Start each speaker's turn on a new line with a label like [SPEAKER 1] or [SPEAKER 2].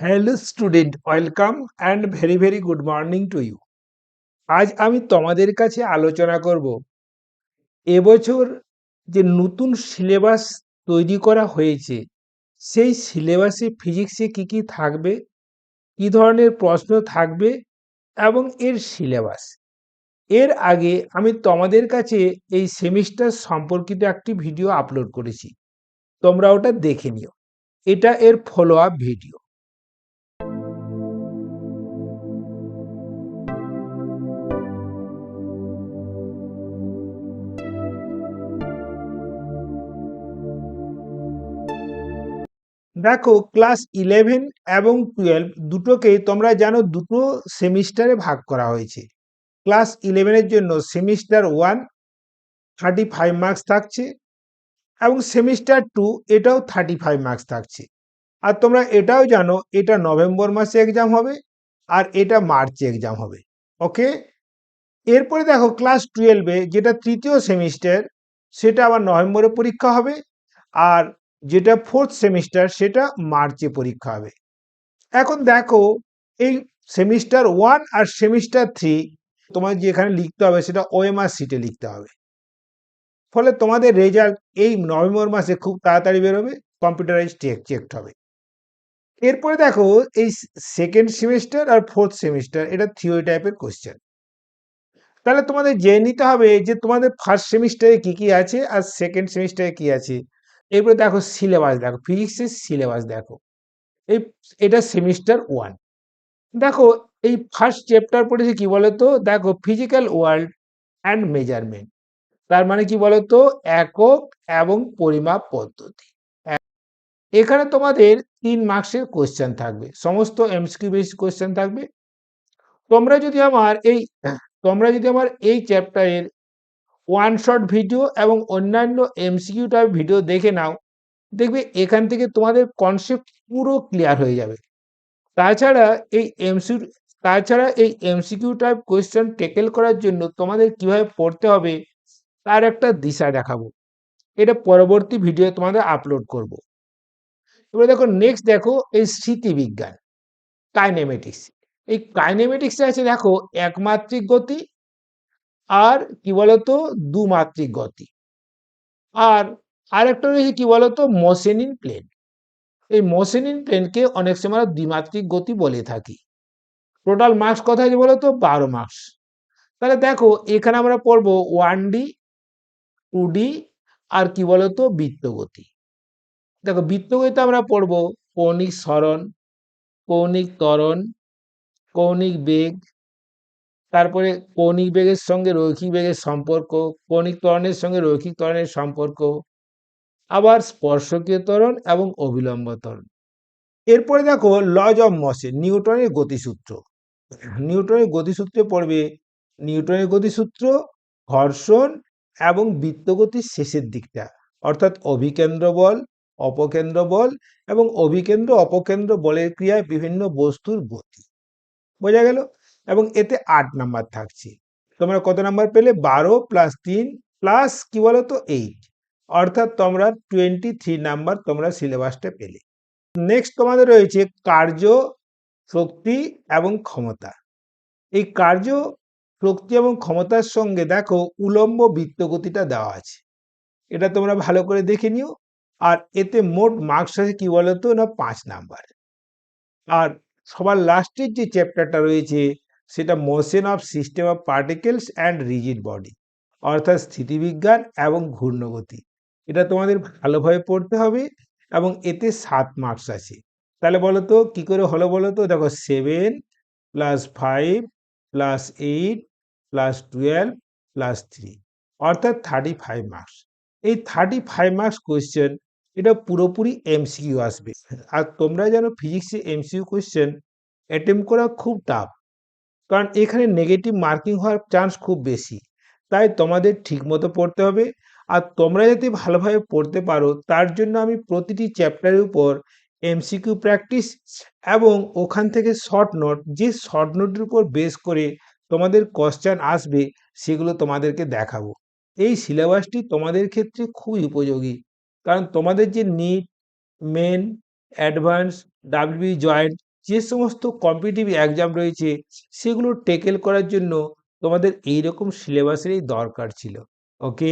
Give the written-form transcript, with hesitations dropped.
[SPEAKER 1] Hello student, welcome and very very good morning to you. আজ আমি তোমাদের কাছে আলোচনা করব এবছর যে নতুন সিলেবাস তৈরি করা হয়েছে সেই সিলেবাসে ফিজিক্সে কি কি থাকবে, কি ধরনের প্রশ্ন থাকবে এবং এর সিলেবাস। এর আগে আমি তোমাদের কাছে এই সেমিস্টার সম্পর্কিত একটি ভিডিও আপলোড করেছি, তোমরা ওটা দেখে নিও। এটা এর ফলো আপ ভিডিও। দেখো, ক্লাস 11 এবং 12 দুটোকেই তোমরা জানো দুটো সেমিস্টারে ভাগ করা হয়েছে। ক্লাস 11 এর জন্য সেমিস্টার 1 35 মার্কস থাকছে এবং সেমিস্টার 2 এটাও 35 মার্কস থাকছে। আর তোমরা এটাও জানো এটা নভেম্বর মাসে এক্সাম হবে আর এটা মার্চে এক্সাম হবে। ওকে, এরপরে দেখো ক্লাস 12 যেটা তৃতীয় সেমিস্টার সেটা আবার নভেম্বরে পরীক্ষা হবে, আর যেটা ফোর্থ সেমিস্টার সেটা মার্চে পরীক্ষা হবে। এখন দেখো, এই সেমিস্টার 1 আর সেমিস্টার 3 তোমার যেখানে লিখতে হবে সেটা ওএমআর শিটে লিখতে হবে। ফলে তোমাদের রেজাল্ট এই নভেম্বর মাসে খুব তাড়াতাড়ি বেরোবে, কম্পিউটারাইজ চেকড হবে। এরপরে দেখো, এই সেকেন্ড সেমিস্টার আর ফোর্থ সেমিস্টার এটা থিওরি টাইপের কোশ্চেন। তাহলে তোমাদের জেনে নিতে হবে যে তোমাদের ফার্স্ট সেমিস্টারে কি কি আছে আর সেকেন্ড সেমিস্টারে কি আছে। এরপরে দেখো সিলেবাস, দেখো ফিজিক্সের সিলেবাস দেখো। এই এটা সেমিস্টার 1। দেখো, এই ফার্স্ট চ্যাপ্টার পড়েছে কি বলতো, দেখো ফিজিক্যাল ওয়ার্ল্ড অ্যান্ড মেজারমেন্ট। তার মানে কি বলতো, একক এবং পরিমাপ পদ্ধতি। এখানে তোমাদের 3 মার্কসের কোশ্চেন থাকবে, সমস্ত এমসিকিউ বেসড কোশ্চেন থাকবে। তোমরা যদি আমার এই তোমরা যদি আমার এই চ্যাপ্টারের ওয়ান শট ভিডিও এবং অন্যান্য এমসিকিউ টাইপ ভিডিও দেখে নাও, দেখবে এখান থেকে তোমাদের কনসেপ্ট পুরো ক্লিয়ার হয়ে যাবে। তাছাড়া এই এমসিকিউ তাছাড়া এই এমসিকিউ টাইপ কোয়েশ্চেন ট্যাকেল করার জন্য তোমাদের কিভাবে পড়তে হবে তার একটা দিশা দেখাবো। এটা পরবর্তী ভিডিও তোমাদের আপলোড করব। এবার দেখো নেক্সট, দেখো এই স্মৃতিবিজ্ঞান, কাইনেমেটিক্স। এই কাইনেমেটিক্সে আছে দেখো একমাত্রিক গতি আর কি বলতো দ্বিমাত্রিক গতি, আর আরেকটা রয়েছে কি বলতো মোশন ইন প্লেন। এই মোশন ইন প্লেনকে অনেক সময় দ্বিমাত্রিক গতি বলে থাকি। টোটাল মার্কস কত আছে বলতো, 12 মার্কস। তাহলে দেখো এখানে আমরা পড়বো 1D, 2D আর কি বলতো বৃত্তগতি। দেখো বৃত্তগতিতে আমরা পড়বো কৌণিক সরণ, কৌণিক ত্বরণ, কৌণিক বেগ, তারপরে কৌণিক বেগের সঙ্গে রৈখিক বেগের সম্পর্ক, কৌণিক ত্বরণের সঙ্গে রৈখিক ত্বরণের সম্পর্ক, আবার স্পর্শকীয় ত্বরণ এবং অবিলম্ব ত্বরণ। এরপরে দেখো লজ অফ মোশন, নিউটনের গতিসূত্র। নিউটনের গতিসূত্রে পড়বে নিউটনের গতিসূত্র, ঘর্ষণ এবং বৃত্তগতির শেষের দিকটা, অর্থাৎ অভিকেন্দ্র বল, অপকেন্দ্র বল এবং অভিকেন্দ্র অপকেন্দ্র বলের ক্রিয়ায় বিভিন্ন বস্তুর গতি। বোঝা গেল? এবং এতে 8 নাম্বার থাকছে। তোমরা কত নাম্বার পেলে? 12 প্লাস 3 প্লাস কি বলতো 8, অর্থাৎ তোমরা 23 নাম্বার তোমরা সিলেবাসটা পেলে। নেক্সট তোমাদের রয়েছে কার্য, শক্তি এবং ক্ষমতা। এই কার্য, শক্তি এবং ক্ষমতার সঙ্গে দেখো উলম্ব বৃত্তগতিটা দেওয়া আছে, এটা তোমরা ভালো করে দেখে নিও। আর এতে মোট মার্কস আছে কি বলতো না 5 নাম্বার। আর সবার লাস্টের যে চ্যাপ্টারটা রয়েছে সেটা motion of system of particles and rigid body, অর্থাৎ স্থিতিবিজ্ঞান এবং ঘূর্ণগতি। এটা তোমাদের ভালোভাবে পড়তে হবে এবং এতে 7 মার্কস আছে। তাহলে বলো তো কি করে হলো বলো তো, দেখো 7 প্লাস 5 প্লাস 8 প্লাস 12 প্লাস 3, অর্থাৎ 35 মার্কস। এই 35 মার্কস কোয়েশ্চেন এটা পুরোপুরি এমসিকিউ আসবে। আর তোমরা জানো ফিজিক্সে এমসিকিউ কোয়েশ্চেন অ্যাটেম্প করা খুব টাফ, কারণ এখানে নেগেটিভ মার্কিং হওয়ার চান্স খুব বেশি। তাই তোমাদের ঠিকমতো পড়তে হবে। আর তোমরা যাতে ভালোভাবে পড়তে পারো তার জন্য আমি প্রতিটি চ্যাপ্টারের উপর এমসিকিউ প্র্যাকটিস এবং ওখান থেকে শর্ট নোট, যে শর্ট নোটের উপর বেস করে তোমাদের কোশ্চেন আসবে সেগুলো তোমাদেরকে দেখাবো। এই সিলেবাসটি তোমাদের ক্ষেত্রে খুবই উপযোগী, কারণ তোমাদের যে NEET, main, advance, WB joint যে সমস্ত কম্পিটিটিভ এক্সাম রয়েছে সেগুলো টেকেল করার জন্য তোমাদের এইরকম সিলেবাসেরই দরকার ছিল। ওকে।